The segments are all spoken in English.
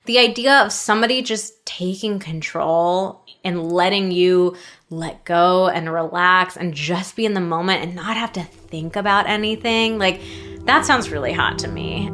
the idea of somebody just taking control and letting you let go and relax and just be in the moment and not have to think about anything, like, that sounds really hot to me.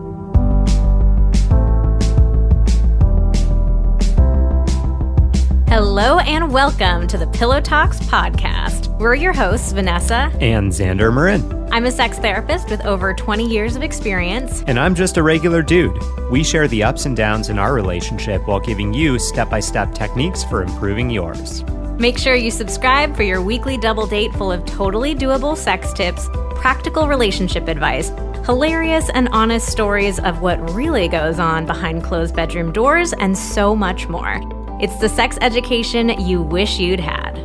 Hello and welcome to the Pillow Talks podcast. We're your hosts, Vanessa and Xander Marin. I'm a sex therapist with over 20 years of experience. And I'm just a regular dude. We share the ups and downs in our relationship while giving you step-by-step techniques for improving yours. Make sure you subscribe for your weekly double date full of totally doable sex tips, practical relationship advice, hilarious and honest stories of what really goes on behind closed bedroom doors, and so much more. It's the sex education you wish you'd had.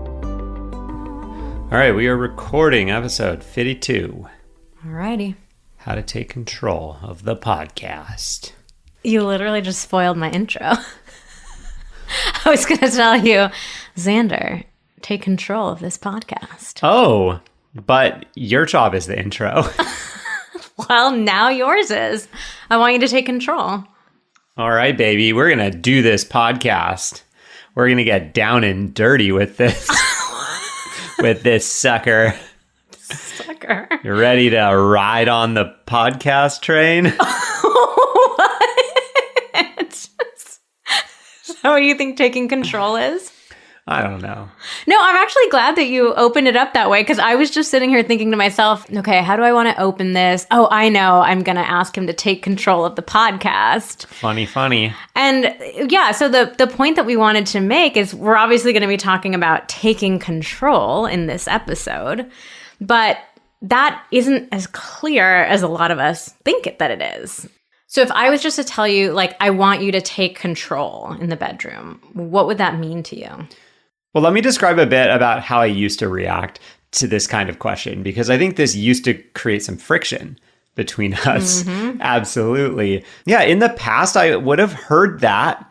All right, we are recording episode 52. Alrighty. How to take control of the podcast. You literally just spoiled my intro. I was going to tell you, Xander, take control of this podcast. Oh, but your job is the intro. Well, now yours is. I want you to take control. All right, baby, we're going to do this podcast. We're going to get down and dirty with this. With this sucker. Sucker. You ready to ride on the podcast train? What? Is that what you think taking control is? I don't know. No, I'm actually glad that you opened it up that way, because I was just sitting here thinking to myself, okay, how do I want to open this? Oh, I know. I'm going to ask him to take control of the podcast. Funny. And yeah, so the point that we wanted to make is we're obviously going to be talking about taking control in this episode, but that isn't as clear as a lot of us think that it is. So if I was just to tell you, like, I want you to take control in the bedroom, what would that mean to you? Well, let me describe a bit about how I used to react to this kind of question, because I think this used to create some friction between us. Mm-hmm. Absolutely. Yeah, in the past, I would have heard that,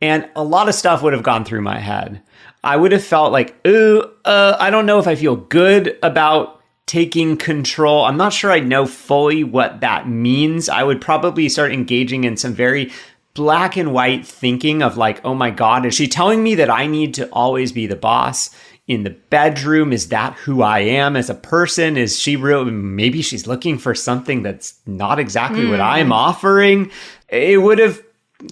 and a lot of stuff would have gone through my head. I would have felt like, I don't know if I feel good about taking control. I'm not sure I know fully what that means. I would probably start engaging in some very black and white thinking of like, oh my God, is she telling me that I need to always be the boss in the bedroom? Is that who I am as a person? Is she really, maybe she's looking for something that's not exactly what I'm offering? It would have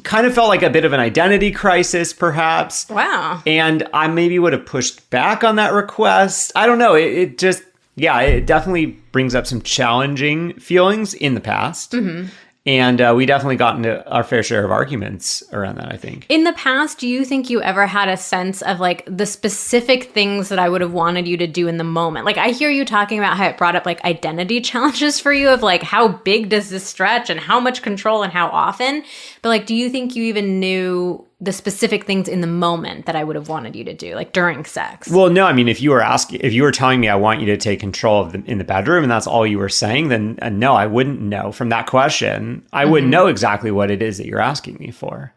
kind of felt like a bit of an identity crisis, perhaps. Wow. And I maybe would have pushed back on that request. I don't know. It definitely brings up some challenging feelings in the past. Mm-hmm. And we definitely got into our fair share of arguments around that, I think. In the past, do you think you ever had a sense of like the specific things that I would have wanted you to do in the moment? Like, I hear you talking about how it brought up like identity challenges for you of like, how big does this stretch and how much control and how often? But like, do you think you even knew the specific things in the moment that I would have wanted you to do, like during sex? Well, no. I mean, if you were telling me I want you to take control in the bedroom and that's all you were saying, then no, I wouldn't know from that question. I wouldn't know exactly what it is that you're asking me for.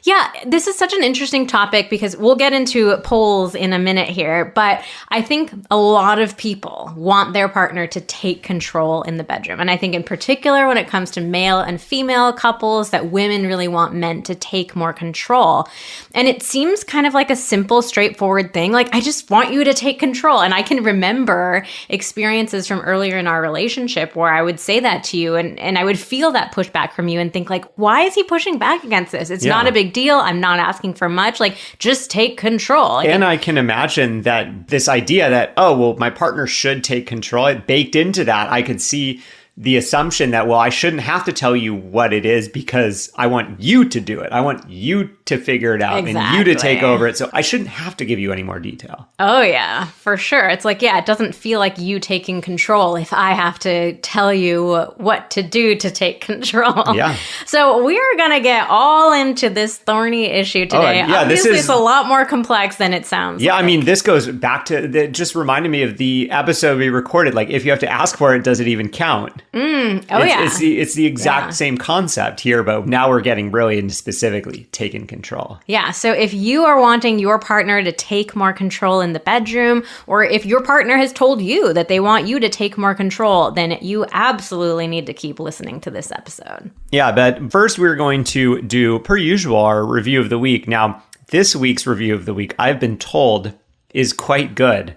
Yeah, this is such an interesting topic because we'll get into polls in a minute here, but I think a lot of people want their partner to take control in the bedroom. And I think in particular when it comes to male and female couples, that women really want men to take more control. And it seems kind of like a simple, straightforward thing. Like, I just want you to take control. And I can remember experiences from earlier in our relationship where I would say that to you and I would feel that pushback from you and think like, why is he pushing back against this? It's not a big deal. I'm not asking for much. Like, just take control. Like, and I can imagine that this idea that, oh, well, my partner should take control, it baked into that. I could see the assumption that, well, I shouldn't have to tell you what it is because I want you to do it. I want you to figure it out and you to take over it. So I shouldn't have to give you any more detail. Oh, yeah, for sure. It's like, yeah, it doesn't feel like you taking control if I have to tell you what to do to take control. Yeah. So we're going to get all into this thorny issue today. Obviously, it's a lot more complex than it sounds. Yeah, like. I mean, this goes back to, just reminded me of the episode we recorded. Like, if you have to ask for it, does it even count? It's the exact same concept here, but now we're getting really into specifically taking control. Yeah. So if you are wanting your partner to take more control in the bedroom, or if your partner has told you that they want you to take more control, then you absolutely need to keep listening to this episode. Yeah, but first we're going to do, per usual, our review of the week. Now, this week's review of the week, I've been told, is quite good.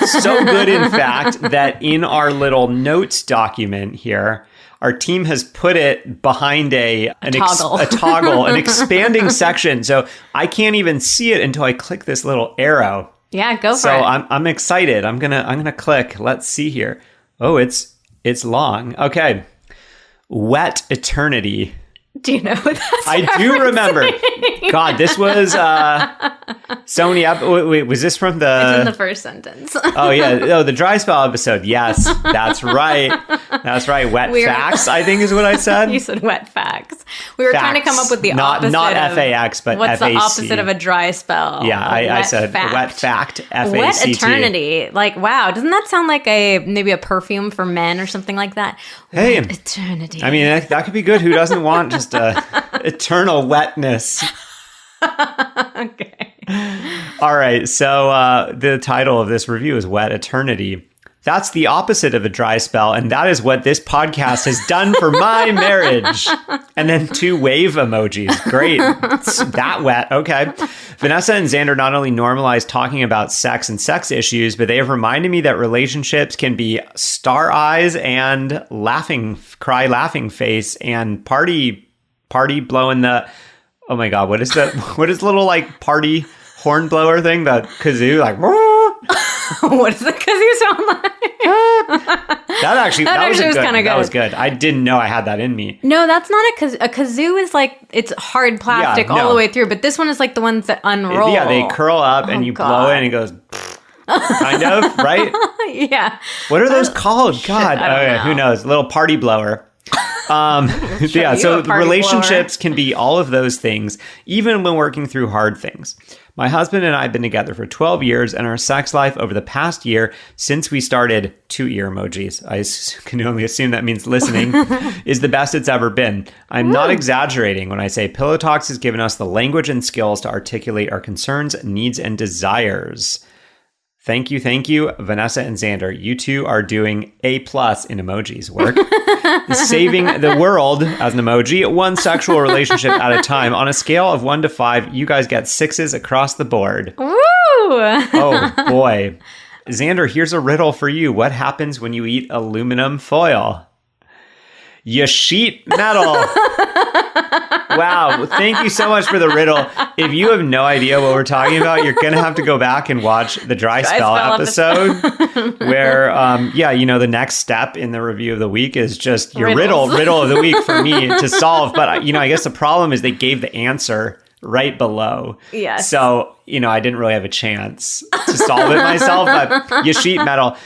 So good, in fact, that in our little notes document here, our team has put it behind a toggle, an expanding section. So I can't even see it until I click this little arrow. Yeah, go for it. So I'm excited. I'm gonna click. Let's see here. Oh, it's long. Okay. Wet eternity. Do you know what that's I do remember. God, this was so many. Wait, was this from the? It's in the first sentence. Oh yeah, the dry spell episode. Yes, that's right. That's right. Wet facts, I think, is what I said. You said wet facts. We were trying to come up with the opposite. Not FAX, but what's FAC. the opposite of a dry spell? Yeah, I said wet fact. FACT. Wet eternity. Like, wow, doesn't that sound like maybe a perfume for men or something like that? Hey, wet eternity. I mean, that could be good. Who doesn't want just eternal wetness? Okay. All right. So the title of this review is Wet Eternity. That's the opposite of a dry spell, and that is what this podcast has done for my marriage. And then 2 wave emojis. Great. It's that wet. Okay. Vanessa and Xander not only normalized talking about sex and sex issues, but they have reminded me that relationships can be star eyes and cry laughing face and party blowing the, oh my God, what is the little like party horn blower thing? The kazoo, like, what does the kazoo sound like? that was kind of good. That was good. I didn't know I had that in me. No, that's not a kazoo. A kazoo is like, it's hard plastic all the way through, but this one is like the ones that unroll. Yeah, they curl up and you blow it and it goes, kind of, right? Yeah. What are those called? God, who knows? A little party blower. Yeah, so relationships can be all of those things, even when working through hard things. My husband and I have been together for 12 years, and our sex life over the past year, since we started 2 ear emojis, I can only assume that means listening, is the best it's ever been. I'm not exaggerating when I say Pillow Talks has given us the language and skills to articulate our concerns, needs, and desires. Thank you, Vanessa and Xander. You two are doing A+ in emojis work. Saving the world as an emoji, one sexual relationship at a time. On a scale of 1 to 5, you guys get 6s across the board. Woo! Oh, boy. Xander, here's a riddle for you. What happens when you eat aluminum foil? You sheet metal. Wow. Thank you so much for the riddle. If you have no idea what we're talking about, you're going to have to go back and watch the dry spell episode where, the next step in the review of the week is just your riddle of the week for me to solve. But, I guess the problem is they gave the answer right below. Yes. So, I didn't really have a chance to solve it myself, but you sheet metal.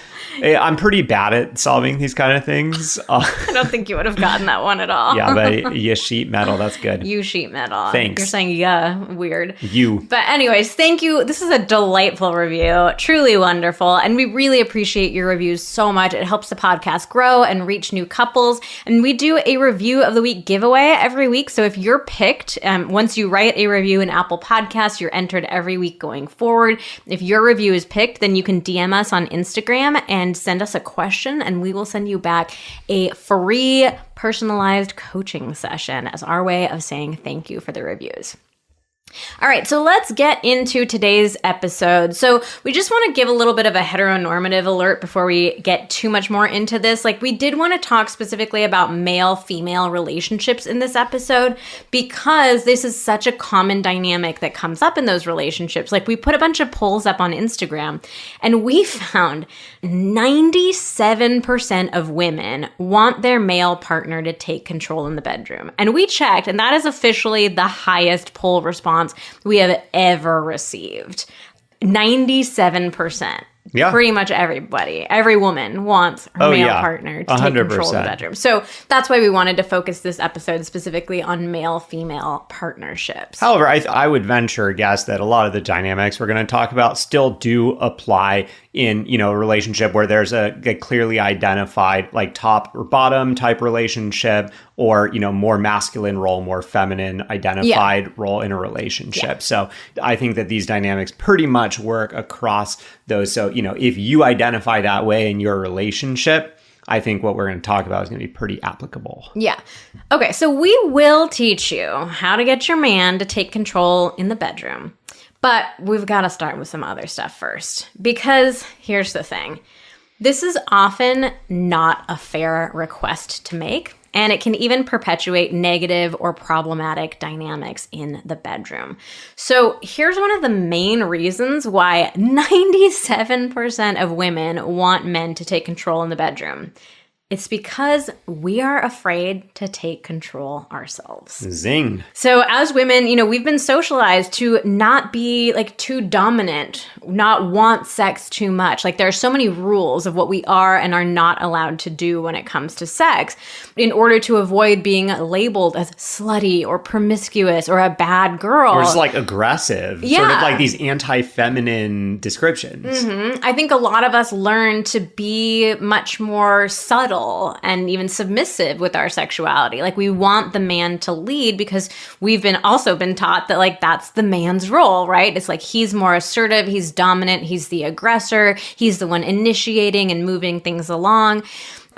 I'm pretty bad at solving these kind of things. I don't think you would have gotten that one at all. Yeah, but you sheet metal. That's good. You sheet metal. Thanks. You're saying, yeah, weird. You. But anyways, thank you. This is a delightful review. Truly wonderful. And we really appreciate your reviews so much. It helps the podcast grow and reach new couples. And we do a review of the week giveaway every week. So if you're picked, once you write a review in Apple Podcasts, you're entered every week going forward. If your review is picked, then you can DM us on Instagram and send us a question, and we will send you back a free personalized coaching session as our way of saying thank you for the reviews. All right, so let's get into today's episode. So we just want to give a little bit of a heteronormative alert before we get too much more into this. Like, we did want to talk specifically about male-female relationships in this episode because this is such a common dynamic that comes up in those relationships. Like, we put a bunch of polls up on Instagram, and we found 97% of women want their male partner to take control in the bedroom. And we checked, and that is officially the highest poll response we have ever received. 97%. Yeah. Pretty much everybody, every woman wants her male partner to take control of the bedroom. So that's why we wanted to focus this episode specifically on male-female partnerships. However, I would venture a guess that a lot of the dynamics we're going to talk about still do apply in, a relationship where there's a clearly identified like top or bottom type relationship, or, more masculine role, more feminine identified role in a relationship. Yeah. So I think that these dynamics pretty much work across those. So, if you identify that way in your relationship, I think what we're going to talk about is going to be pretty applicable. Yeah. Okay, so we will teach you how to get your man to take control in the bedroom. But we've got to start with some other stuff first. Because here's the thing. This is often not a fair request to make. And it can even perpetuate negative or problematic dynamics in the bedroom. So here's one of the main reasons why 97% of women want men to take control in the bedroom. It's because we are afraid to take control ourselves. Zing. So as women, we've been socialized to not be like too dominant, not want sex too much. Like there are so many rules of what we are and are not allowed to do when it comes to sex in order to avoid being labeled as slutty or promiscuous or a bad girl. Or just like aggressive. Yeah. Sort of like these anti-feminine descriptions. Mm-hmm. I think a lot of us learn to be much more subtle and even submissive with our sexuality. Like we want the man to lead because we've also been taught that like that's the man's role, right? It's like he's more assertive, he's dominant, he's the aggressor, he's the one initiating and moving things along.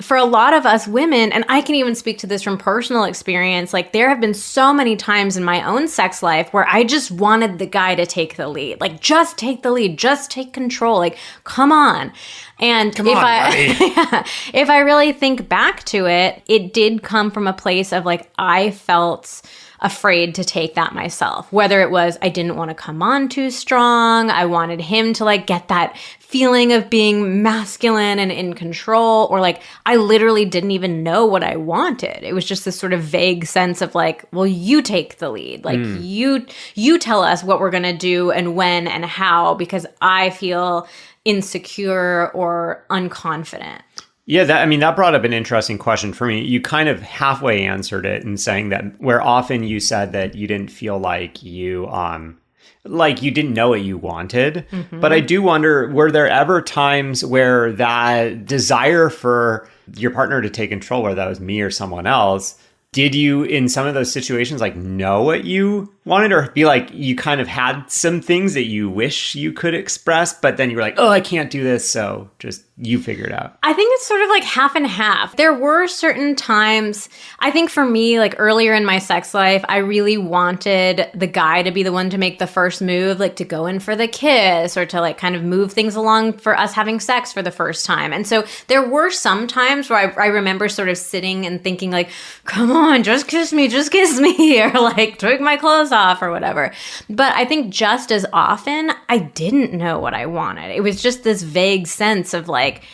For a lot of us women, and I can even speak to this from personal experience, like there have been so many times in my own sex life where I just wanted the guy to take the lead. Like, just take the lead, just take control. Like, come on. And if I really think back to it, it did come from a place of like, I felt afraid to take that myself. Whether it was I didn't want to come on too strong, I wanted him to like get that feeling of being masculine and in control, or like I literally didn't even know what I wanted. It was just this sort of vague sense of like, well, you take the lead. Like you tell us what we're going to do and when and how, because I feel insecure or unconfident. Yeah, that brought up an interesting question for me. You kind of halfway answered it in saying that where often you said that you didn't feel like you didn't know what you wanted. Mm-hmm. But I do wonder, were there ever times where that desire for your partner to take control, whether that was me or someone else, did you in some of those situations like know what you wanted, or be like you kind of had some things that you wish you could express, but then you were like, oh, I can't do this, so just you figure it out? I think it's sort of like half and half. There were certain times, I think for me, like earlier in my sex life, I really wanted the guy to be the one to make the first move, like to go in for the kiss or to like kind of move things along for us having sex for the first time. And so there were some times where I remember sort of sitting and thinking like, come on, just kiss me, or like take my clothes off or whatever. But I think just as often, I didn't know what I wanted. It was just this vague sense of like,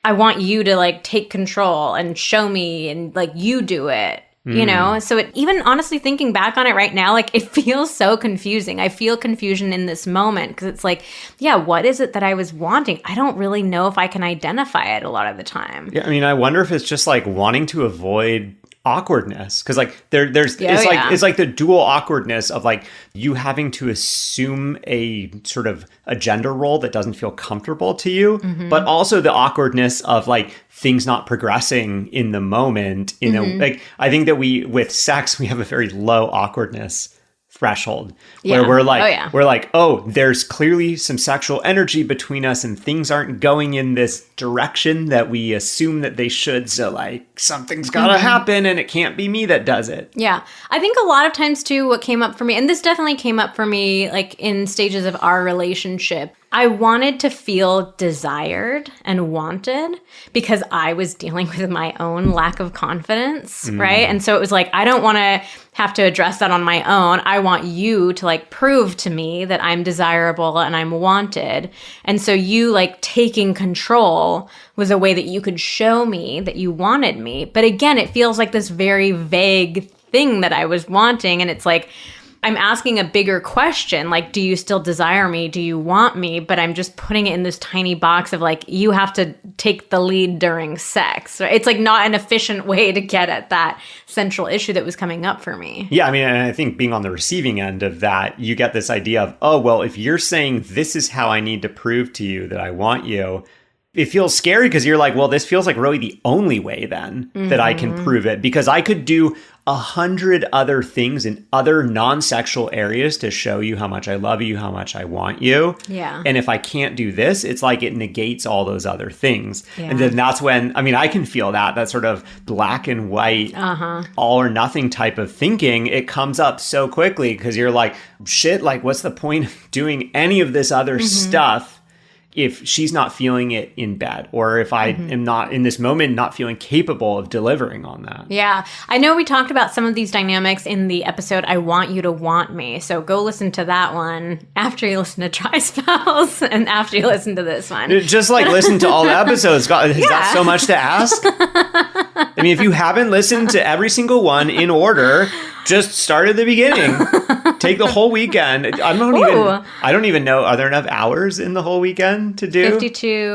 I want you to like take control and show me and like you do it, you know? So it, even honestly thinking back on it right now, like it feels so confusing. I feel confusion in this moment because it's like, yeah, what is it that I was wanting? I don't really know if I can identify it a lot of the time. Yeah, I mean, I wonder if it's just like wanting to avoid awkwardness, because like it's like the dual awkwardness of like you having to assume a sort of a gender role that doesn't feel comfortable to you, but also the awkwardness of like things not progressing in the moment. You know, like I think that with sex we have a very low awkwardness threshold where we're like, oh, there's clearly some sexual energy between us and things aren't going in this direction that we assume that they should. So like something's gotta happen and it can't be me that does it. Yeah. I think a lot of times too, what came up for me, and this definitely came up for me like in stages of our relationship, I wanted to feel desired and wanted because I was dealing with my own lack of confidence, right? And so it was like, I don't want to have to address that on my own. I want you to like prove to me that I'm desirable and I'm wanted. And so you like taking control was a way that you could show me that you wanted me. But again, it feels like this very vague thing that I was wanting. And it's like, I'm asking a bigger question, like, do you still desire me? Do you want me? But I'm just putting it in this tiny box of like, you have to take the lead during sex. Right? It's like not an efficient way to get at that central issue that was coming up for me. Yeah, I mean, and I think being on the receiving end of that, you get this idea of, oh, well, if you're saying this is how I need to prove to you that I want you, it feels scary because you're like, well, this feels like really the only way then that I can prove it, because I could do 100 other things in other non-sexual areas to show you how much I love you, how much I want you. Yeah. And if I can't do this, it's like it negates all those other things. Yeah. And then that's when, I mean, I can feel that sort of black and white, all or nothing type of thinking. It comes up so quickly because you're like, shit, like what's the point of doing any of this other stuff if she's not feeling it in bed, or if I am not in this moment, not feeling capable of delivering on that. Yeah. I know we talked about some of these dynamics in the episode, I Want You to Want Me. So go listen to that one after you listen to Try Spells and after you listen to this one. Just like listen to all the episodes. God, is that so much to ask? I mean, if you haven't listened to every single one in order, just start at the beginning. Take the whole weekend. I don't even know. Are there enough hours in the whole weekend to do? 52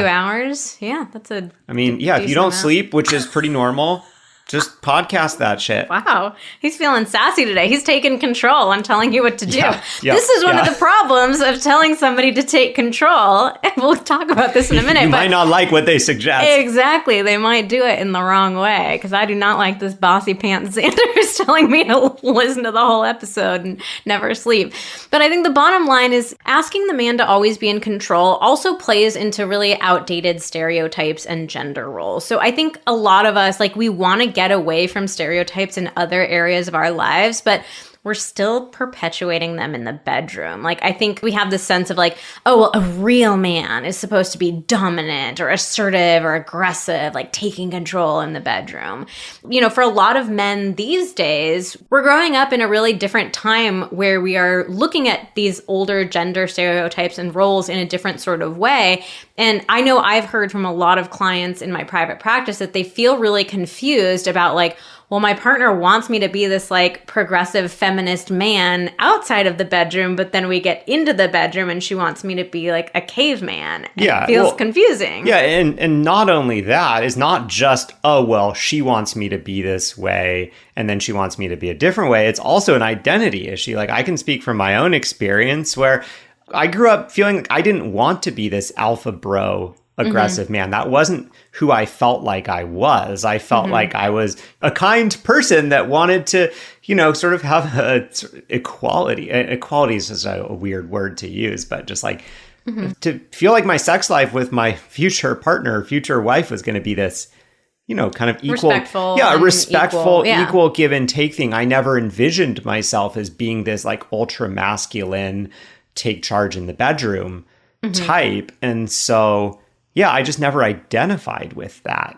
hours. Yeah, that's a. I mean, yeah, if you don't sleep, which is pretty normal, just podcast that shit. Wow. He's feeling sassy today. He's taking control. I'm telling you what to do. Yeah. This is one of the problems of telling somebody to take control. And we'll talk about this in a minute. You might not like what they suggest. Exactly. They might do it in the wrong way, because I do not like this bossy pants Xander who's telling me to listen to the whole episode and never sleep. But I think the bottom line is asking the man to always be in control also plays into really outdated stereotypes and gender roles. So I think a lot of us, like, we want to get away from stereotypes in other areas of our lives, but we're still perpetuating them in the bedroom. Like, I think we have this sense of like, oh, well, a real man is supposed to be dominant or assertive or aggressive, like taking control in the bedroom. You know, for a lot of men these days, we're growing up in a really different time where we are looking at these older gender stereotypes and roles in a different sort of way. And I know I've heard from a lot of clients in my private practice that they feel really confused about like, well, my partner wants me to be this like progressive feminist man outside of the bedroom, but then we get into the bedroom and she wants me to be like a caveman. And it feels confusing. Yeah, and not only that, it's not just, oh, well, she wants me to be this way and then she wants me to be a different way. It's also an identity issue. Like, I can speak from my own experience where I grew up feeling like I didn't want to be this alpha bro aggressive man. That wasn't who I felt like I was. I felt like I was a kind person that wanted to, you know, sort of have a equality. Equality is just a weird word to use, but just like to feel like my sex life with my future partner, future wife was going to be this, you know, kind of equal, equal give and take thing. I never envisioned myself as being this like ultra masculine, take charge in the bedroom type. And so, yeah, I just never identified with that.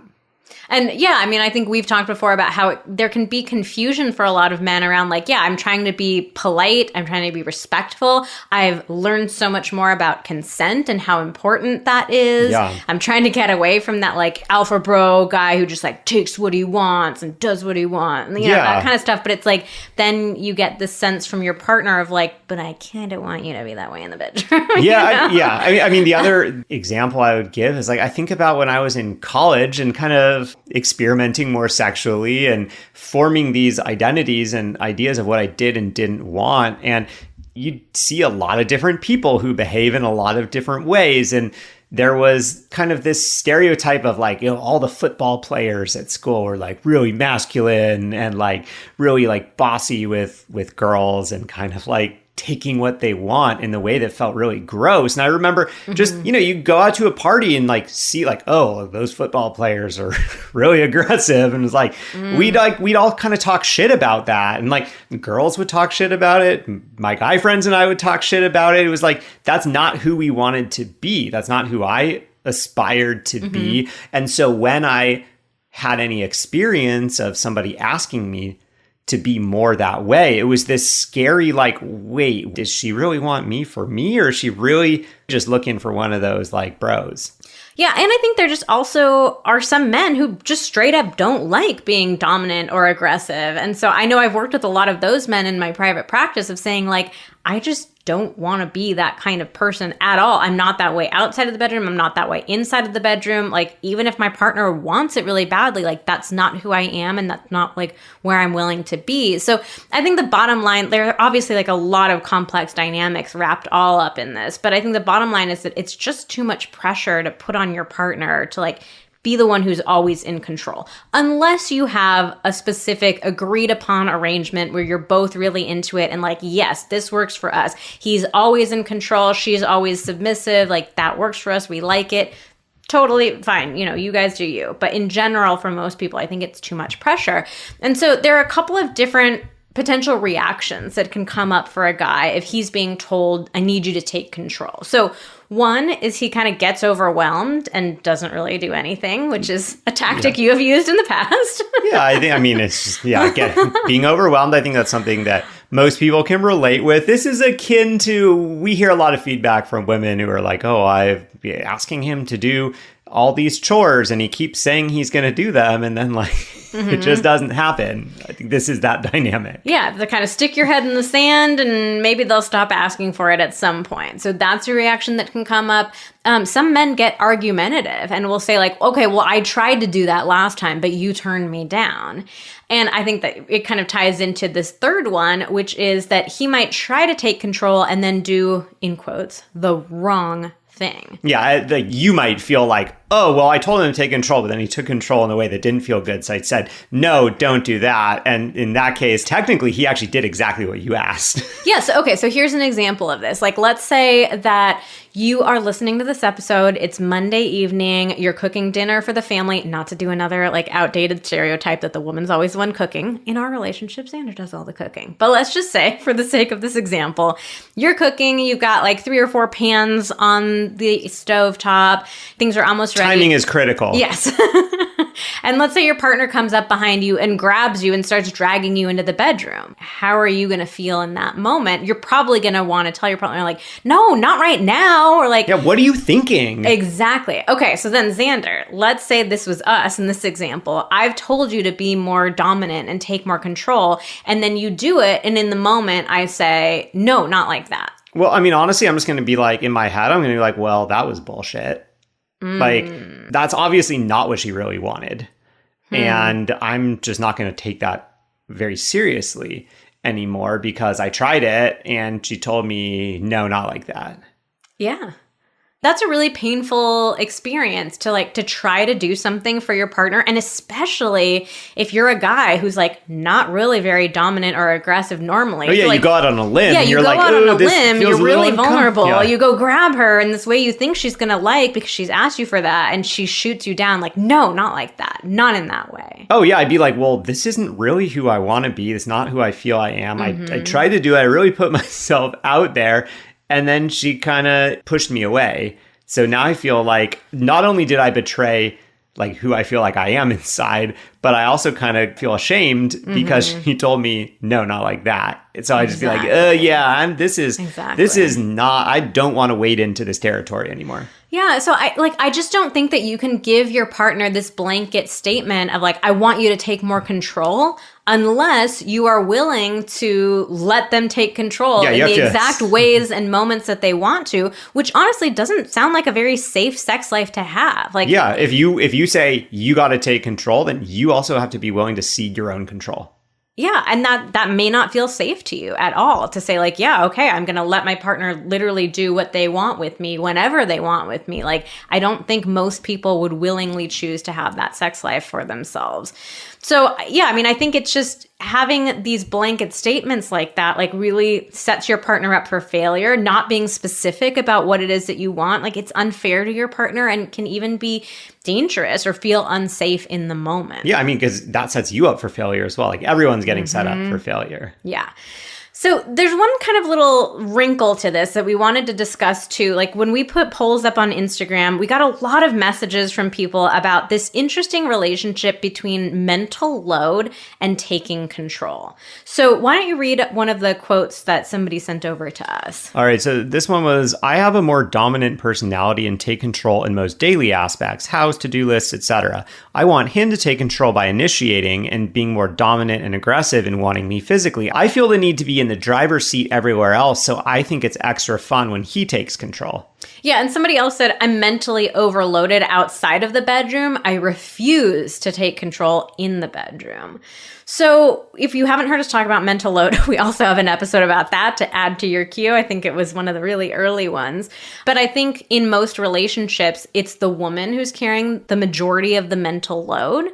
And yeah, I mean, I think we've talked before about how there can be confusion for a lot of men around like, yeah, I'm trying to be polite. I'm trying to be respectful. I've learned so much more about consent and how important that is. Yeah. I'm trying to get away from that like alpha bro guy who just like takes what he wants and does what he wants. And, you know, that kind of stuff. But it's like, then you get this sense from your partner of like, but I kind of want you to be that way in the bedroom. I mean, the other example I would give is like, I think about when I was in college and kind of experimenting more sexually and forming these identities and ideas of what I did and didn't want. And you see a lot of different people who behave in a lot of different ways. And there was kind of this stereotype of like, you know, all the football players at school were like really masculine and like really like bossy with girls and kind of like taking what they want in the way that felt really gross. And I remember just, you know, you go out to a party and like see like, oh, those football players are really aggressive. And it's like, we'd all kind of talk shit about that. And like girls would talk shit about it. My guy friends and I would talk shit about it. It was like, that's not who we wanted to be. That's not who I aspired to be. And so when I had any experience of somebody asking me to be more that way, it was this scary, like, wait, does she really want me for me? Or is she really just looking for one of those like bros? Yeah, and I think there just also are some men who just straight up don't like being dominant or aggressive. And so I know I've worked with a lot of those men in my private practice of saying, like, I just don't want to be that kind of person at all. I'm not that way outside of the bedroom. I'm not that way inside of the bedroom. Like, even if my partner wants it really badly, like, that's not who I am, and that's not like where I'm willing to be. So I think the bottom line, there are obviously like a lot of complex dynamics wrapped all up in this, but I think the bottom line is that it's just too much pressure to put on your partner to like be the one who's always in control. Unless you have a specific agreed upon arrangement where you're both really into it and like, yes, this works for us. He's always in control. She's always submissive. Like, that works for us. We like it. Totally fine. You know, you guys do you. But in general, for most people, I think it's too much pressure. And so there are a couple of different potential reactions that can come up for a guy if he's being told, I need you to take control. So one is he kind of gets overwhelmed and doesn't really do anything, which is a tactic you have used in the past. It's just, again, being overwhelmed. I think that's something that most people can relate with. This is akin to, we hear a lot of feedback from women who are like, oh, I've been asking him to do all these chores and he keeps saying he's going to do them, and then like it just doesn't happen. I think this is that dynamic. Yeah, they kind of stick your head in the sand and maybe they'll stop asking for it at some point. So that's a reaction that can come up. Some men get argumentative and will say like, okay, well, I tried to do that last time, but you turned me down. And I think that it kind of ties into this third one, which is that he might try to take control and then do, in quotes, the wrong thing. Yeah, you might feel like, oh, well, I told him to take control, but then he took control in a way that didn't feel good. So I said, no, don't do that. And in that case, technically, he actually did exactly what you asked. Yes. Okay. So here's an example of this. Like, let's say that you are listening to this episode. It's Monday evening. You're cooking dinner for the family. Not to do another like outdated stereotype that the woman's always the one cooking. In our relationship, Xander does all the cooking. But let's just say, for the sake of this example, you're cooking. You've got like 3 or 4 pans on the stovetop. Things are almost ready. Timing is critical. Yes. And let's say your partner comes up behind you and grabs you and starts dragging you into the bedroom. How are you going to feel in that moment? You're probably going to want to tell your partner like, no, not right now. Or like, yeah, what are you thinking? Exactly. Okay. So then Xander, let's say this was us in this example. I've told you to be more dominant and take more control. And then you do it. And in the moment I say, no, not like that. Well, I mean, honestly, I'm just going to be like, in my head, I'm going to be like, well, that was bullshit. Like, that's obviously not what she really wanted. And I'm just not going to take that very seriously anymore because I tried it and she told me, no, not like that. Yeah. That's a really painful experience to try to do something for your partner. And especially if you're a guy who's like not really very dominant or aggressive normally. Oh yeah, like, you go out on a limb. Yeah, you're go like, out on a limb. You're really uncomfortable. vulnerable. Yeah. You go grab her in this way you think she's going to like because she's asked you for that. And she shoots you down like, no, not like that. Not in that way. Oh yeah, I'd be like, well, this isn't really who I want to be. It's not who I feel I am. I tried to do it. I really put myself out there. And then she kind of pushed me away. So now I feel like not only did I betray like who I feel like I am inside, but I also kind of feel ashamed because she told me, no, not like that. And so I just be like, this is not, I don't want to wade into this territory anymore. Yeah, so I just don't think that you can give your partner this blanket statement of like, I want you to take more control unless you are willing to let them take control in the exact ways and moments that they want to, which honestly doesn't sound like a very safe sex life to have. Like, yeah, if you say you got to take control, then you also have to be willing to cede your own control. Yeah, and that may not feel safe to you at all to say like, yeah, okay, I'm going to let my partner literally do what they want with me whenever they want with me. Like, I don't think most people would willingly choose to have that sex life for themselves. So, yeah, I mean, I think it's just having these blanket statements like that, like really sets your partner up for failure, not being specific about what it is that you want. Like, it's unfair to your partner and can even be dangerous or feel unsafe in the moment. Yeah, I mean, because that sets you up for failure as well. Like, everyone's getting set up for failure. Yeah. So there's one kind of little wrinkle to this that we wanted to discuss too. Like when we put polls up on Instagram, we got a lot of messages from people about this interesting relationship between mental load and taking control. So why don't you read one of the quotes that somebody sent over to us? All right, so this one was, I have a more dominant personality and take control in most daily aspects, house, to-do lists, etc. I want him to take control by initiating and being more dominant and aggressive in wanting me physically. I feel the need to be in the driver's seat everywhere else, so I think it's extra fun when he takes control. Yeah, and somebody else said, I'm mentally overloaded outside of the bedroom. I refuse to take control in the bedroom. So if you haven't heard us talk about mental load, we also have an episode about that to add to your queue. I think it was one of the really early ones. But I think in most relationships, it's the woman who's carrying the majority of the mental load.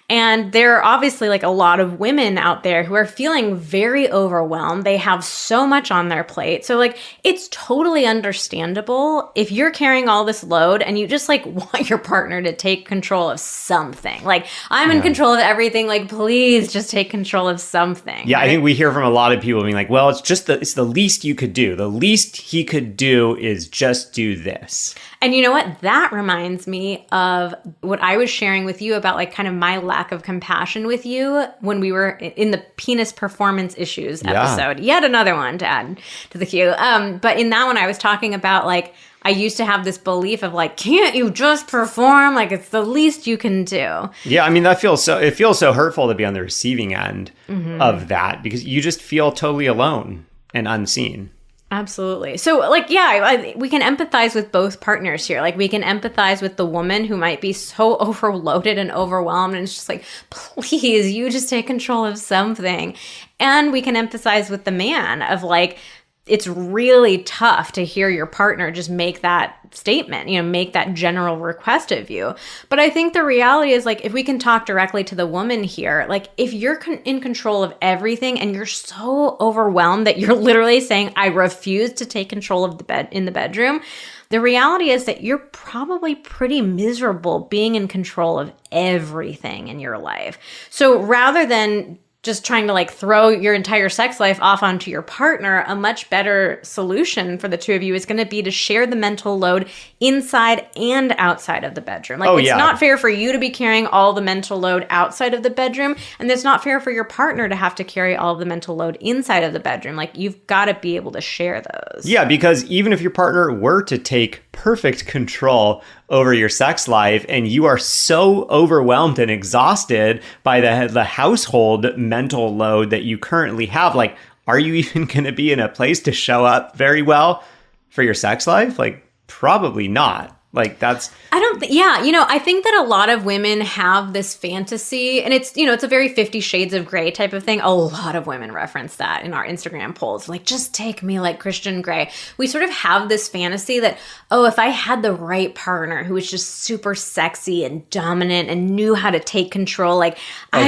And there are obviously like a lot of women out there who are feeling very overwhelmed. They have so much on their plate. So like, it's totally understandable if you're carrying all this load and you just like want your partner to take control of something. Like, I'm in control of everything. Like, please just take control of something. Yeah, right? I think we hear from a lot of people being like, well, it's the least you could do. The least he could do is just do this. And you know what? That reminds me of what I was sharing with you about like kind of my lack of compassion with you when we were in the penis performance issues episode. Yet another one to add to the queue. But in that one, I was talking about like, I used to have this belief of like, can't you just perform? Like, it's the least you can do. Yeah, I mean, it feels so hurtful to be on the receiving end of that because you just feel totally alone and unseen. Absolutely. So like, yeah, we can empathize with both partners here. Like we can empathize with the woman who might be so overloaded and overwhelmed. And it's just like, please, you just take control of something. And we can empathize with the man of like, it's really tough to hear your partner just make that statement, make that general request of you. But I think the reality is like, if we can talk directly to the woman here, like if you're in control of everything and you're so overwhelmed that you're literally saying, I refuse to take control of the bed in the bedroom, the reality is that you're probably pretty miserable being in control of everything in your life. So rather than just trying to like throw your entire sex life off onto your partner, a much better solution for the two of you is going to be to share the mental load inside and outside of the bedroom. Like it's not fair for you to be carrying all the mental load outside of the bedroom, and it's not fair for your partner to have to carry all of the mental load inside of the bedroom. Like you've got to be able to share those. Yeah, because even if your partner were to take perfect control over your sex life and you are so overwhelmed and exhausted by the household mental load that you currently have, like, are you even going to be in a place to show up very well for your sex life? Like, probably not. Like that's... I think that a lot of women have this fantasy, and it's a very 50 Shades of Grey type of thing. A lot of women reference that in our Instagram polls. Like, just take me like Christian Grey. We sort of have this fantasy that, oh, if I had the right partner who was just super sexy and dominant and knew how to take control, like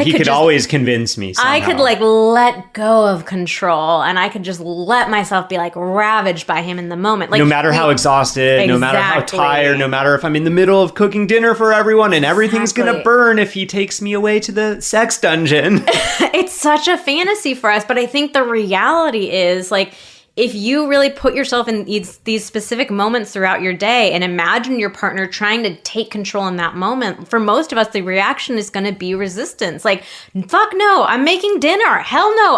he could always convince me somehow. I could like let go of control and I could just let myself be like ravaged by him in the moment. Like no matter how exhausted, no matter how tired, no matter if I'm in the middle of cooking dinner for everyone and everything's going to burn if he takes me away to the sex dungeon. It's such a fantasy for us, but I think the reality is like, if you really put yourself in these specific moments throughout your day and imagine your partner trying to take control in that moment, for most of us, the reaction is going to be resistance. Like, fuck no, I'm making dinner. Hell no,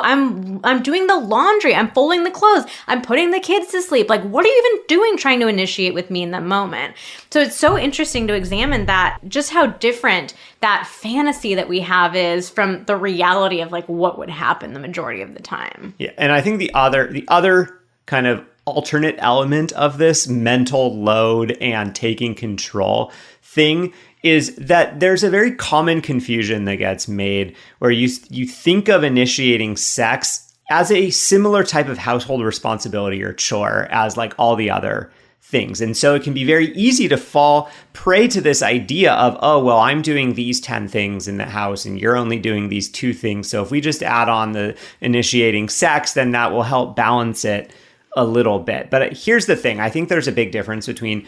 I'm doing the laundry. I'm folding the clothes. I'm putting the kids to sleep. Like, what are you even doing trying to initiate with me in that moment? So it's so interesting to examine that, just how different that fantasy that we have is from the reality of like what would happen the majority of the time. Yeah, and I think the other kind of alternate element of this mental load and taking control thing is that there's a very common confusion that gets made where you think of initiating sex as a similar type of household responsibility or chore as like all the other things. And so it can be very easy to fall prey to this idea of, oh, well, I'm doing these 10 things in the house and you're only doing these 2 things. So if we just add on the initiating sex, then that will help balance it a little bit. But here's the thing. I think there's a big difference between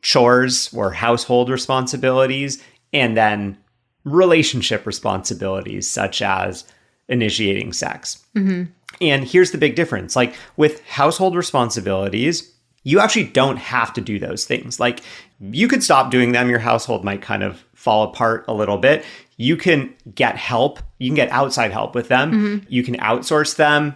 chores or household responsibilities and then relationship responsibilities, such as initiating sex. Mm-hmm. And here's the big difference. Like with household responsibilities, you actually don't have to do those things. Like you could stop doing them. Your household might kind of fall apart a little bit. You can get help. You can get outside help with them. You can outsource them.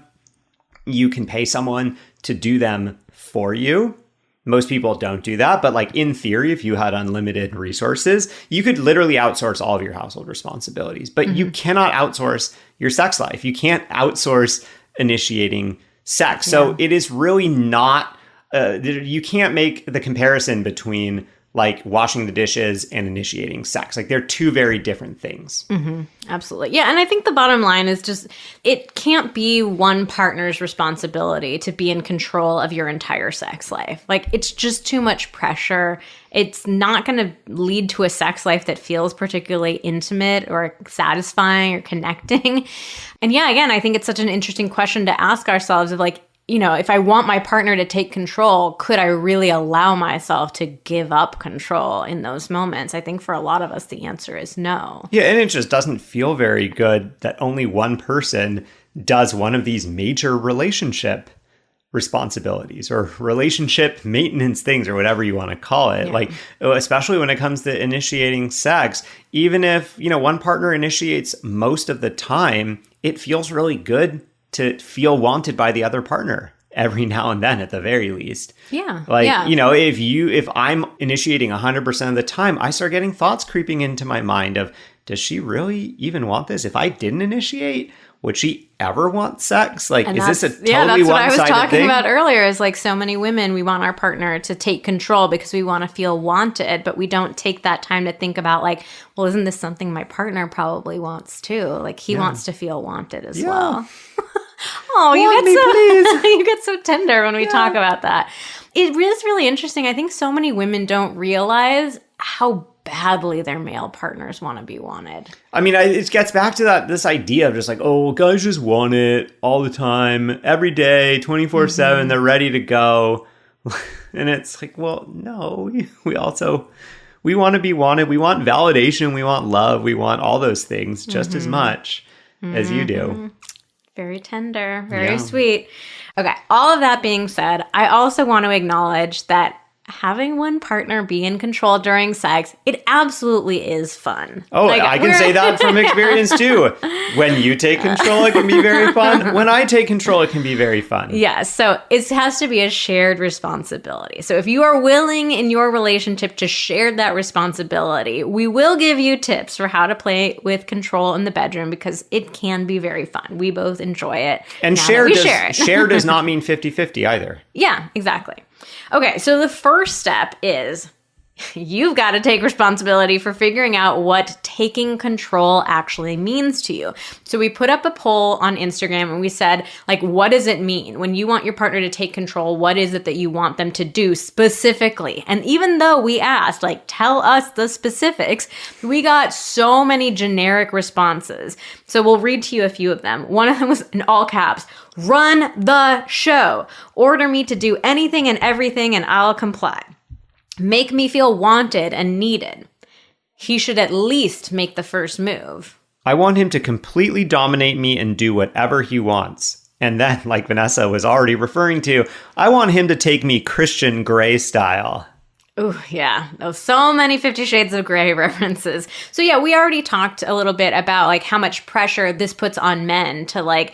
You can pay someone to do them for you. Most people don't do that. But like in theory, if you had unlimited resources, you could literally outsource all of your household responsibilities. But you cannot outsource your sex life. You can't outsource initiating sex. So it is really not, you can't make the comparison between like washing the dishes and initiating sex. Like they're two very different things. Absolutely. Yeah. And I think the bottom line is just, it can't be one partner's responsibility to be in control of your entire sex life. Like it's just too much pressure. It's not going to lead to a sex life that feels particularly intimate or satisfying or connecting. And yeah, again, I think it's such an interesting question to ask ourselves of like, you know, if I want my partner to take control, could I really allow myself to give up control in those moments? I think for a lot of us, the answer is no. Yeah, and it just doesn't feel very good that only one person does one of these major relationship responsibilities or relationship maintenance things or whatever you want to call it. Like, especially when it comes to initiating sex, even if, you know, one partner initiates most of the time, it feels really good to feel wanted by the other partner every now and then at the very least. Yeah. Like, you know, if I'm initiating 100% of the time, I start getting thoughts creeping into my mind of, does she really even want this? If I didn't initiate, would she ever want sex? Like, is this a totally one-sided thing? That's what I was talking about earlier is like so many women, we want our partner to take control because we want to feel wanted, but we don't take that time to think about like, well, isn't this something my partner probably wants too? Like he wants to feel wanted as well. Oh, you get so tender when we talk about that. It is really interesting. I think so many women don't realize how badly their male partners want to be wanted. I mean, it gets back to this idea of just like, oh, guys just want it all the time, every day, 24/7, they're ready to go. And it's like, well, no, we want to be wanted. We want validation. We want love. We want all those things just as much as you do. Very tender, very sweet. Okay, all of that being said, I also want to acknowledge that having one partner be in control during sex, it absolutely is fun. Oh, like, I can say that from experience too. When you take control, it can be very fun. When I take control, it can be very fun. Yeah, so it has to be a shared responsibility. So if you are willing in your relationship to share that responsibility, we will give you tips for how to play with control in the bedroom because it can be very fun. We both enjoy it. And share does not mean 50-50 either. Yeah, exactly. Okay, so the first step is you've got to take responsibility for figuring out what taking control actually means to you. So we put up a poll on Instagram and we said, like, what does it mean? When you want your partner to take control, what is it that you want them to do specifically? And even though we asked, like, tell us the specifics, we got so many generic responses. So we'll read to you a few of them. One of them was in all caps, run the show. Order me to do anything and everything and I'll comply. Make me feel wanted and needed. He should at least make the first move. I want him to completely dominate me and do whatever he wants. And then, like Vanessa was already referring to, I want him to take me Christian Grey style. Ooh, yeah. Oh, so many 50 Shades of Grey references. So yeah, we already talked a little bit about like how much pressure this puts on men to like,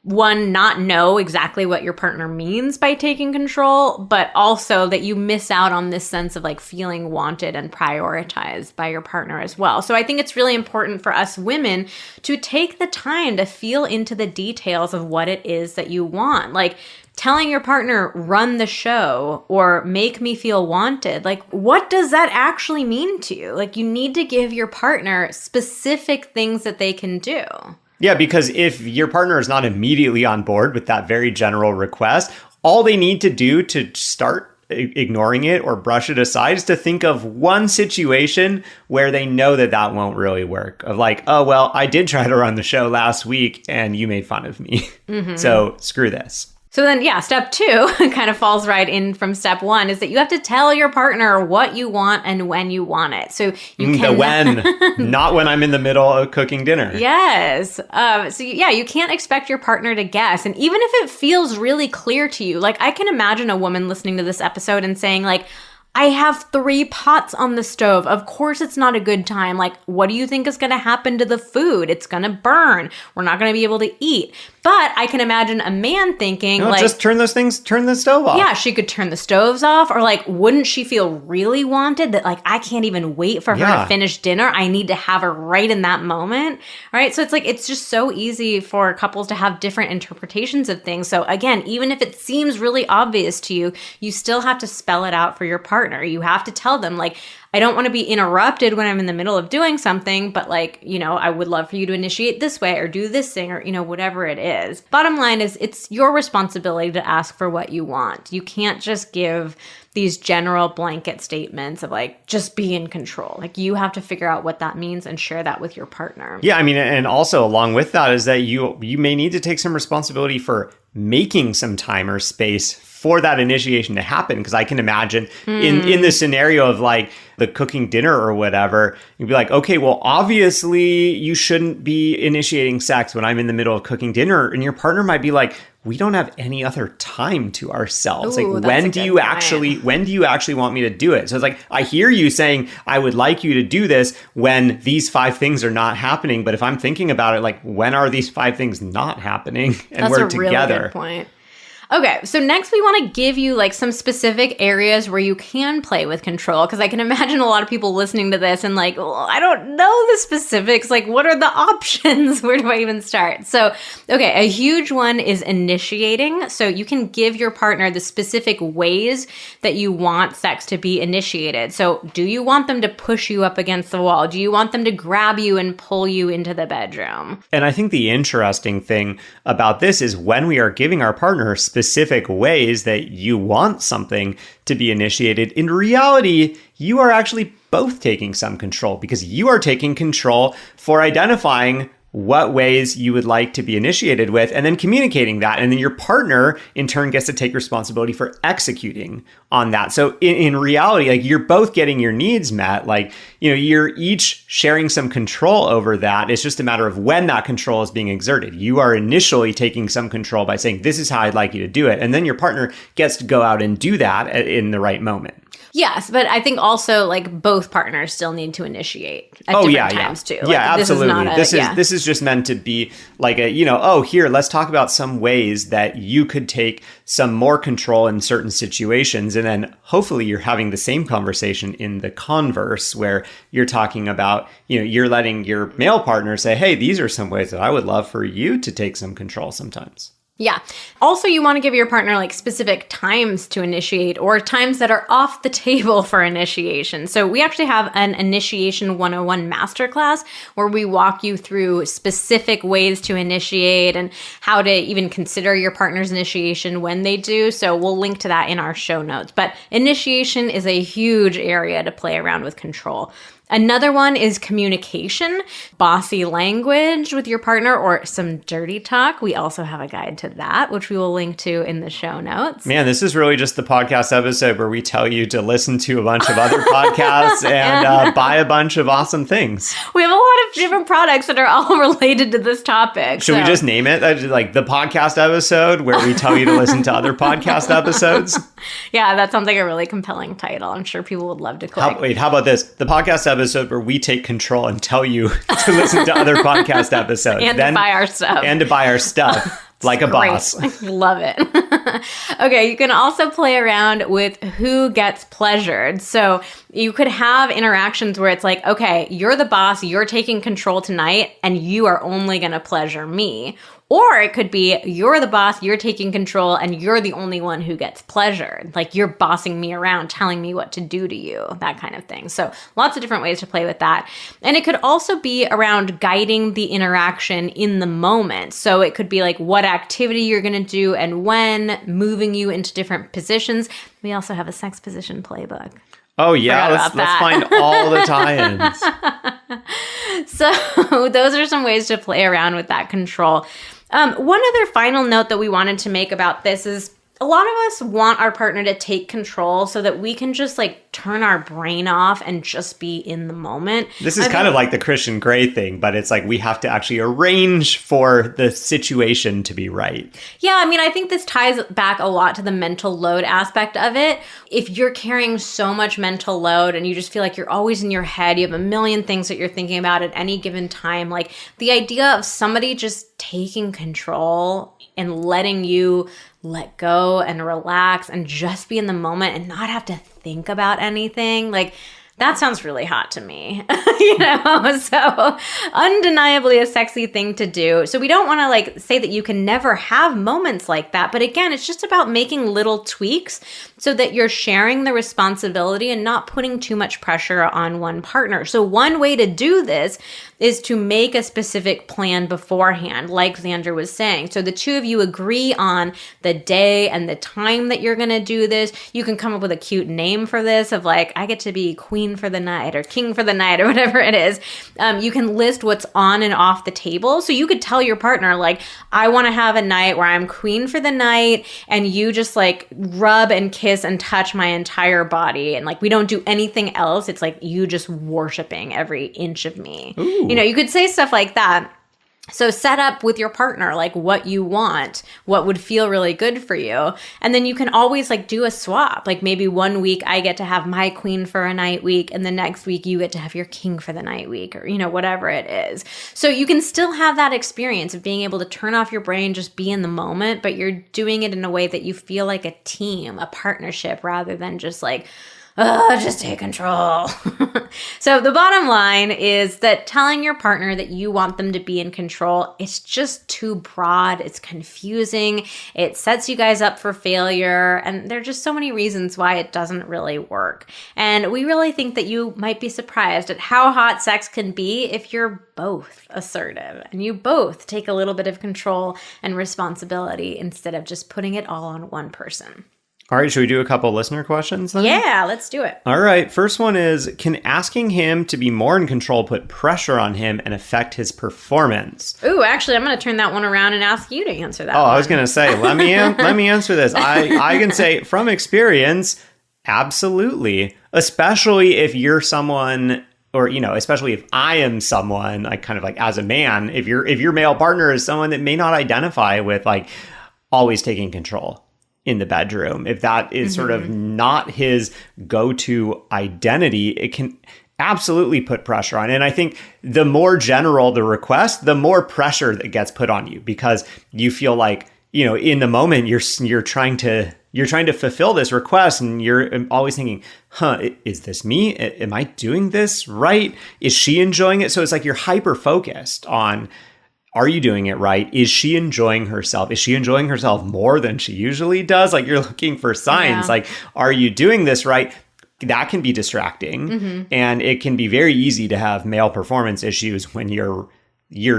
one, not know exactly what your partner means by taking control, but also that you miss out on this sense of like feeling wanted and prioritized by your partner as well. So I think it's really important for us women to take the time to feel into the details of what it is that you want. Like telling your partner, run the show or make me feel wanted. Like, what does that actually mean to you? Like, you need to give your partner specific things that they can do. Yeah, because if your partner is not immediately on board with that very general request, all they need to do to start ignoring it or brush it aside is to think of one situation where they know that that won't really work. Of like, oh, well, I did try to run the show last week and you made fun of me. So screw this. So then, yeah, step 2 kind of falls right in from step 1 is that you have to tell your partner what you want and when you want it. So you can... The when, not when I'm in the middle of cooking dinner. Yes. You can't expect your partner to guess. And even if it feels really clear to you, like I can imagine a woman listening to this episode and saying like, I have 3 pots on the stove. Of course it's not a good time. Like, what do you think is going to happen to the food? It's going to burn. We're not going to be able to eat. But I can imagine a man thinking just turn the stove off. Yeah, she could turn the stoves off. Or like, wouldn't she feel really wanted that like, I can't even wait for her to finish dinner. I need to have her right in that moment. Right. So it's like, it's just so easy for couples to have different interpretations of things. So again, even if it seems really obvious to you, you still have to spell it out for your partner. You have to tell them like, I don't want to be interrupted when I'm in the middle of doing something, but like, I would love for you to initiate this way or do this thing or, whatever it is. Bottom line is it's your responsibility to ask for what you want. You can't just give these general blanket statements of like, just be in control. Like you have to figure out what that means and share that with your partner. Yeah. I mean, and also along with that is that you may need to take some responsibility for making some time or space for that initiation to happen. Because I can imagine in the scenario of like the cooking dinner or whatever, you'd be like, okay, well, obviously you shouldn't be initiating sex when I'm in the middle of cooking dinner. And your partner might be like, we don't have any other time to ourselves. Ooh, like, when do you actually want me to do it? So it's like, I hear you saying, I would like you to do this when these 5 things are not happening. But if I'm thinking about it, like, when are these 5 things not happening? And we're together. That's a really good point. Okay, so next we want to give you like some specific areas where you can play with control, because I can imagine a lot of people listening to this and like, well, I don't know the specifics. Like, what are the options? Where do I even start? So, okay, a huge one is initiating. So you can give your partner the specific ways that you want sex to be initiated. So do you want them to push you up against the wall? Do you want them to grab you and pull you into the bedroom? And I think the interesting thing about this is when we are giving our partner specific ways that you want something to be initiated, in reality, you are actually both taking some control, because you are taking control for identifying what ways you would like to be initiated with and then communicating that. And then your partner in turn gets to take responsibility for executing on that. So in reality, like, you're both getting your needs met. Like, you're each sharing some control over that. It's just a matter of when that control is being exerted. You are initially taking some control by saying, this is how I'd like you to do it. And then your partner gets to go out and do that in the right moment. Yes, but I think also like both partners still need to initiate at different times too. Like, yeah, absolutely. This is just meant to be like a, here, let's talk about some ways that you could take some more control in certain situations. And then hopefully you're having the same conversation in the converse, where you're talking about, you're letting your male partner say, hey, these are some ways that I would love for you to take some control sometimes. Yeah. Also, you want to give your partner like specific times to initiate, or times that are off the table for initiation. So we actually have an Initiation 101 masterclass where we walk you through specific ways to initiate and how to even consider your partner's initiation when they do. So we'll link to that in our show notes. But initiation is a huge area to play around with control. Another one is communication, bossy language with your partner, or some dirty talk. We also have a guide to that, which we will link to in the show notes. Man, this is really just the podcast episode where we tell you to listen to a bunch of other podcasts and buy a bunch of awesome things. We have a lot of different products that are all related to this topic. Should we just name it like the podcast episode where we tell you to listen to other podcast episodes? Yeah, that sounds like a really compelling title. I'm sure people would love to click. How about this? The podcast episode where we take control and tell you to listen to other podcast episodes. And to buy our stuff. And to buy our stuff. Like a boss. I love it. Okay, you can also play around with who gets pleasured. So you could have interactions where it's like, okay, you're the boss, you're taking control tonight, and you are only going to pleasure me. Or it could be, you're the boss, you're taking control, and you're the only one who gets pleasured. Like, you're bossing me around, telling me what to do to you, that kind of thing. So lots of different ways to play with that. And it could also be around guiding the interaction in the moment. So it could be like what activity you're going to do and when, moving you into different positions. We also have a sex position playbook. Oh, yeah. Let's find all the tie-ins. So those are some ways to play around with that control. One other final note that we wanted to make about this is a lot of us want our partner to take control so that we can just like turn our brain off and just be in the moment. This is kind of like the Christian Grey thing, but it's like we have to actually arrange for the situation to be right. Yeah, I mean, I think this ties back a lot to the mental load aspect of it. If you're carrying so much mental load and you just feel like you're always in your head, you have a million things that you're thinking about at any given time, like the idea of somebody just taking control and letting you let go and relax and just be in the moment and not have to think about anything, like that sounds really hot to me, so undeniably a sexy thing to do. So we don't want to like say that you can never have moments like that. But again, it's just about making little tweaks so that you're sharing the responsibility and not putting too much pressure on one partner. So one way to do this is to make a specific plan beforehand, like Xander was saying. So the two of you agree on the day and the time that you're going to do this. You can come up with a cute name for this of like, I get to be queen for the night or king for the night or whatever it is. You can list what's on and off the table. So you could tell your partner, like, I want to have a night where I'm queen for the night and you just like rub and kiss and touch my entire body. And like, we don't do anything else. It's like you just worshiping every inch of me. Ooh. You could say stuff like that. So set up with your partner, like what you want, what would feel really good for you. And then you can always like do a swap. Like maybe one week I get to have my queen for a night week and the next week you get to have your king for the night week or, whatever it is. So you can still have that experience of being able to turn off your brain, just be in the moment, but you're doing it in a way that you feel like a team, a partnership, rather than just like, just take control. So the bottom line is that telling your partner that you want them to be in control, it's just too broad. It's confusing. It sets you guys up for failure. And there are just so many reasons why it doesn't really work. And we really think that you might be surprised at how hot sex can be if you're both assertive and you both take a little bit of control and responsibility instead of just putting it all on one person. All right, should we do a couple listener questions then? Yeah, let's do it. All right, first one is, can asking him to be more in control put pressure on him and affect his performance? Ooh, actually, I'm going to turn that one around and ask you to answer that one. I was going to say, let me answer this. I can say from experience, absolutely. Especially if you're someone, or, especially if I am someone, like kind of like as a man, if your male partner is someone that may not identify with like always taking control in the bedroom, if that is sort of not his go-to identity, it can absolutely put pressure on. And I think the more general the request, the more pressure that gets put on you, because you feel like, in the moment you're trying to fulfill this request and you're always thinking, is this me? Am I doing this right? Is she enjoying it? So it's like you're hyper focused on, are you doing it right? Is she enjoying herself? Is she enjoying herself more than she usually does? Like you're looking for signs, like, are you doing this right? That can be distracting. And it can be very easy to have male performance issues when you're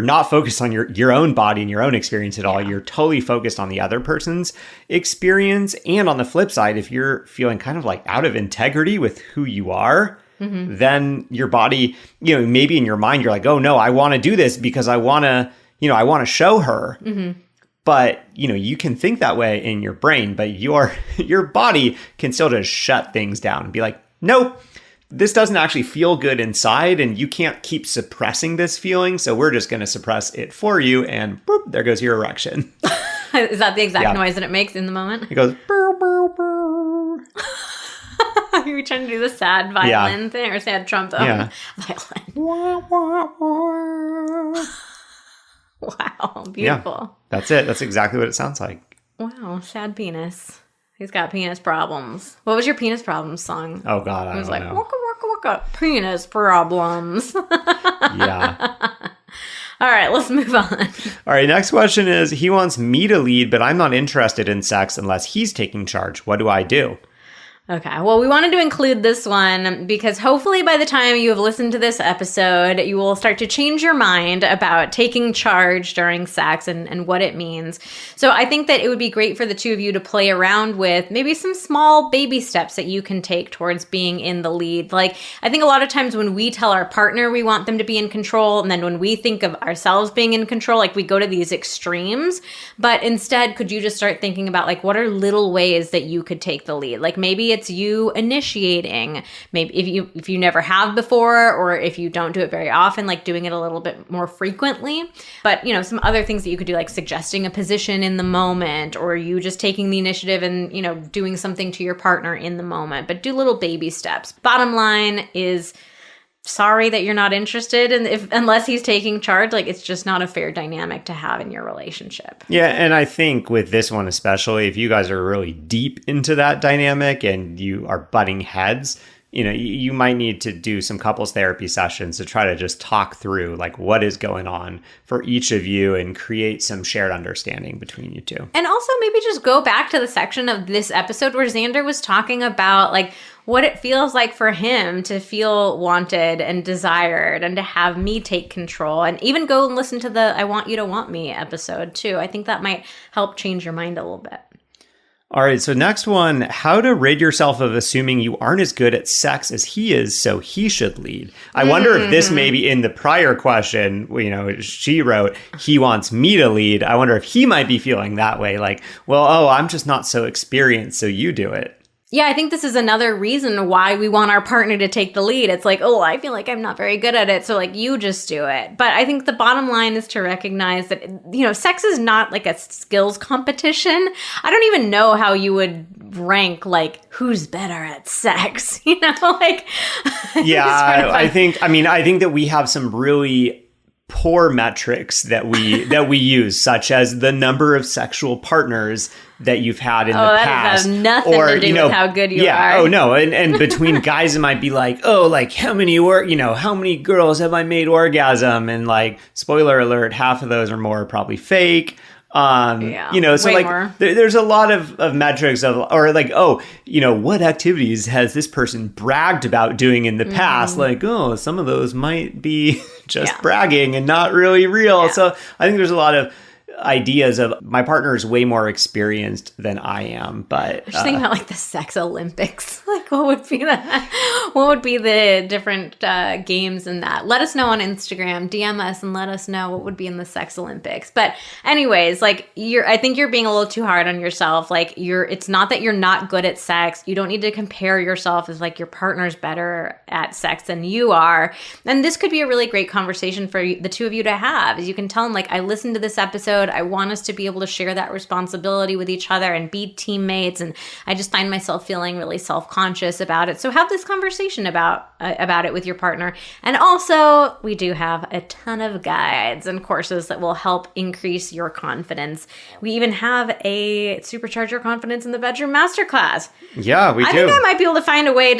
not focused on your own body and your own experience at all. You're totally focused on the other person's experience. And on the flip side, if you're feeling kind of like out of integrity with who you are, then your body, maybe in your mind, you're like, oh no, I want to do this because I want to show her. But, you can think that way in your brain, but your body can still just shut things down and be like, nope, this doesn't actually feel good inside and you can't keep suppressing this feeling. So we're just going to suppress it for you. And boop, there goes your erection. Is that the exact noise that it makes in the moment? It goes, burr, burr, burr. Are you trying to do the sad violin thing or sad trombone violin? Wow, beautiful. Yeah, that's it. That's exactly what it sounds like. Wow, sad penis. He's got penis problems. What was your penis problems song? Oh God, I don't know. It was like, waka, waka, waka, penis problems. Yeah. All right, let's move on. All right, next question is, he wants me to lead, but I'm not interested in sex unless he's taking charge. What do I do? Okay, well, we wanted to include this one because hopefully by the time you have listened to this episode, you will start to change your mind about taking charge during sex and what it means. So I think that it would be great for the two of you to play around with maybe some small baby steps that you can take towards being in the lead. Like, I think a lot of times when we tell our partner we want them to be in control, and then when we think of ourselves being in control, like we go to these extremes. But instead, could you just start thinking about like, what are little ways that you could take the lead? Like maybe it's you initiating, maybe if you never have before, or if you don't do it very often, like doing it a little bit more frequently. But some other things that you could do, like suggesting a position in the moment, or you just taking the initiative and doing something to your partner in the moment. But do little baby steps. Bottom line is, sorry that you're not interested, and unless he's taking charge, like it's just not a fair dynamic to have in your relationship. Yeah, and I think with this one especially, if you guys are really deep into that dynamic and you are butting heads, you might need to do some couples therapy sessions to try to just talk through like what is going on for each of you and create some shared understanding between you two. And also maybe just go back to the section of this episode where Xander was talking about like what it feels like for him to feel wanted and desired and to have me take control, and even go and listen to the I Want You to Want Me episode too. I think that might help change your mind a little bit. All right, so next one, how to rid yourself of assuming you aren't as good at sex as he is, so he should lead. I wonder if this maybe in the prior question, she wrote, he wants me to lead. I wonder if he might be feeling that way, like, well, I'm just not so experienced, so you do it. Yeah, I think this is another reason why we want our partner to take the lead. It's like, I feel like I'm not very good at it, so like you just do it. But I think the bottom line is to recognize that, sex is not like a skills competition. I don't even know how you would rank like who's better at sex, like. Yeah, I think that we have some really poor metrics that we use, such as the number of sexual partners that you've had in the past. That has nothing to do with how good you are. Oh no. And between guys, it might be like, like how many girls have I made orgasm? And like, spoiler alert, half of those or more are probably fake. So like more. There's a lot of metrics or like, what activities has this person bragged about doing in the past? Like, some of those might be just bragging and not really real. Yeah. So I think there's a lot of ideas of my partner is way more experienced than I am, but just think about like the sex Olympics. Like what would be the different games in that? Let us know on Instagram, DM us and let us know what would be in the sex Olympics. But anyways, like I think you're being a little too hard on yourself. Like it's not that you're not good at sex. You don't need to compare yourself as like your partner's better at sex than you are. And this could be a really great conversation for the two of you to have, as you can tell them like, I listened to this episode. I want us to be able to share that responsibility with each other and be teammates. And I just find myself feeling really self-conscious about it. So have this conversation about it with your partner. And also, we do have a ton of guides and courses that will help increase your confidence. We even have a Supercharge Your Confidence in the Bedroom Masterclass. Yeah, we do. I think I might be able to find a way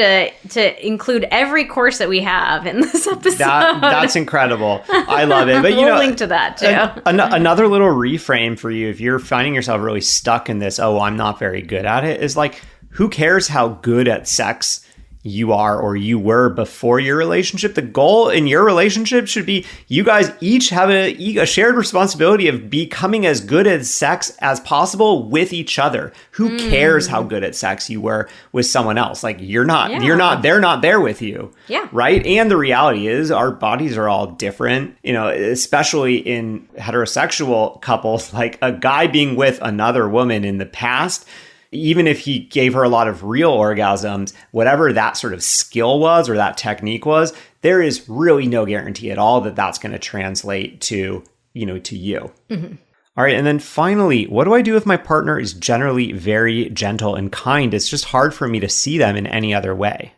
to include every course that we have in this episode. That's incredible. I love it. But we'll link to that too. Another little reframe for you, if you're finding yourself really stuck in this, I'm not very good at it, is like, who cares how good at sex you are or you were before your relationship? The goal in your relationship should be you guys each have a shared responsibility of becoming as good at sex as possible with each other. Who cares how good at sex you were with someone else? Like they're not there with you. Yeah. Right. And the reality is our bodies are all different, especially in heterosexual couples, like a guy being with another woman in the past, even if he gave her a lot of real orgasms, whatever that sort of skill was or that technique was, there is really no guarantee at all that that's going to translate to you. Mm-hmm. All right. And then finally, what do I do if my partner is generally very gentle and kind? It's just hard for me to see them in any other way.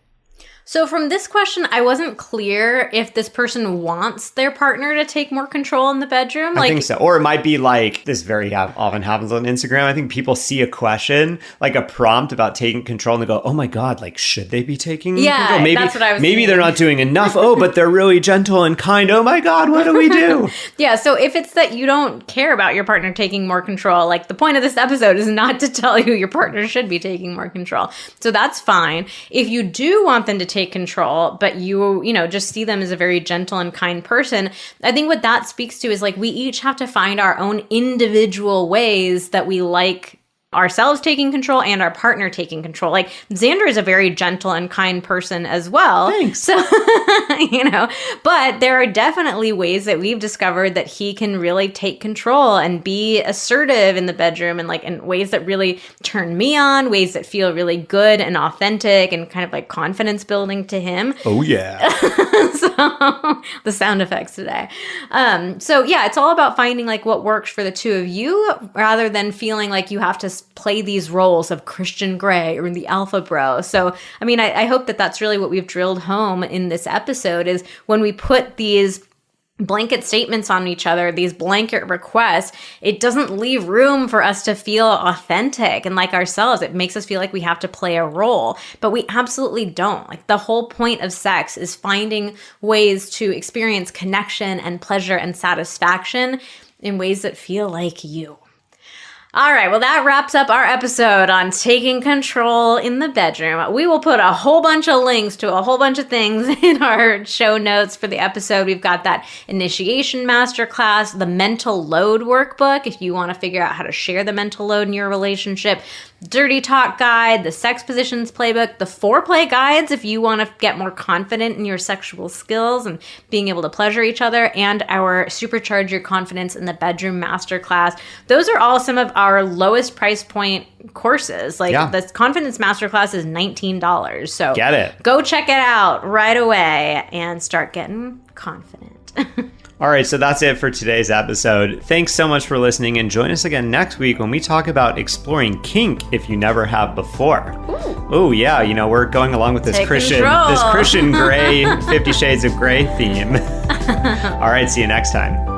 So from this question, I wasn't clear if this person wants their partner to take more control in the bedroom. I think so. Or it might be like, this very often happens on Instagram. I think people see a question, like a prompt about taking control, and they go, oh my God, like, should they be taking control? Maybe, that's what I was maybe thinking. they're not doing enough. Oh, but they're really gentle and kind. Oh my God, what do we do? Yeah, so if it's that you don't care about your partner taking more control, like the point of this episode is not to tell you your partner should be taking more control. So that's fine. If you do want them to take control, but you just see them as a very gentle and kind person, I think what that speaks to is like we each have to find our own individual ways that we like ourselves taking control and our partner taking control. Like Xander is a very gentle and kind person as well. Thanks. So, but there are definitely ways that we've discovered that he can really take control and be assertive in the bedroom and like in ways that really turn me on, ways that feel really good and authentic and kind of like confidence building to him. Oh yeah. So the sound effects today. So yeah, it's all about finding like what works for the two of you rather than feeling like you have to play these roles of Christian Grey or the alpha bro. So, I mean, I hope that that's really what we've drilled home in this episode is when we put these blanket statements on each other, these blanket requests, it doesn't leave room for us to feel authentic and like ourselves. It makes us feel like we have to play a role, but we absolutely don't. Like the whole point of sex is finding ways to experience connection and pleasure and satisfaction in ways that feel like you. All right, well, that wraps up our episode on taking control in the bedroom. We will put a whole bunch of links to a whole bunch of things in our show notes for the episode. We've got that initiation masterclass, the mental load workbook, if you want to figure out how to share the mental load in your relationship, dirty talk guide, the sex positions playbook, the foreplay guides, if you want to get more confident in your sexual skills and being able to pleasure each other, and our supercharge your confidence in the bedroom masterclass. Those are all some of our lowest price point courses. Like the confidence masterclass is $19. So get it. Go check it out right away and start getting confident. All right, so that's it for today's episode. Thanks so much for listening, and join us again next week when we talk about exploring kink if you never have before. Oh yeah, we're going along with this Christian Grey 50 Shades of Grey theme. All right, see you next time.